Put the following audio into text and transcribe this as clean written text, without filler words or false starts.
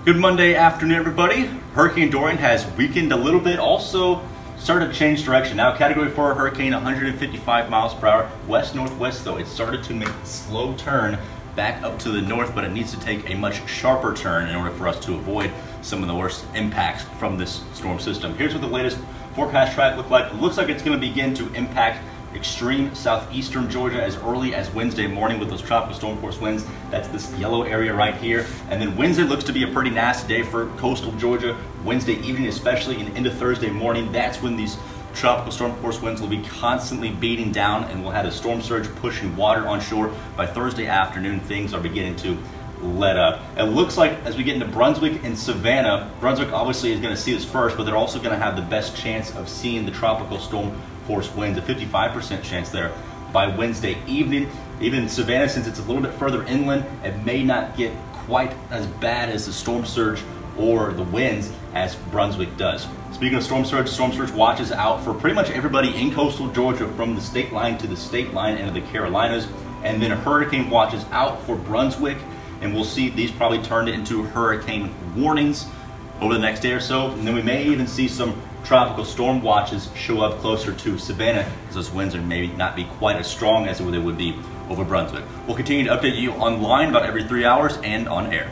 Good Monday afternoon, everybody. Hurricane Dorian has weakened a little bit, also started to change direction. Now Category 4 hurricane, 155 miles per hour, west-northwest though. It started to make a slow turn back up to the north, but it needs to take a much sharper turn in order for us to avoid some of the worst impacts from this storm system. Here's what the latest forecast track looks like. It looks like it's going to begin to impact extreme southeastern Georgia as early as Wednesday morning with those tropical storm force winds. That's this yellow area right here. And then Wednesday looks to be a pretty nasty day for coastal Georgia. Wednesday evening especially and into Thursday morning, that's when these tropical storm force winds will be constantly beating down, and we'll have a storm surge pushing water on shore. By Thursday afternoon, things are beginning to let up. It looks like as we get into Brunswick and Savannah, Brunswick obviously is going to see this first, but they're also going to have the best chance of seeing the tropical storm force winds, a 55% chance there by Wednesday evening. Even Savannah, since it's a little bit further inland, it may not get quite as bad as the storm surge or the winds as Brunswick does. Speaking of storm surge watches out for pretty much everybody in coastal Georgia from the state line to the state line into the Carolinas, and then hurricane watches out for Brunswick, and we'll see these probably turned into hurricane warnings over the next day or so, and then we may even see some tropical storm watches show up closer to Savannah because those winds are maybe not be quite as strong as they would be over Brunswick. We'll continue to update you online about every 3 hours and on air.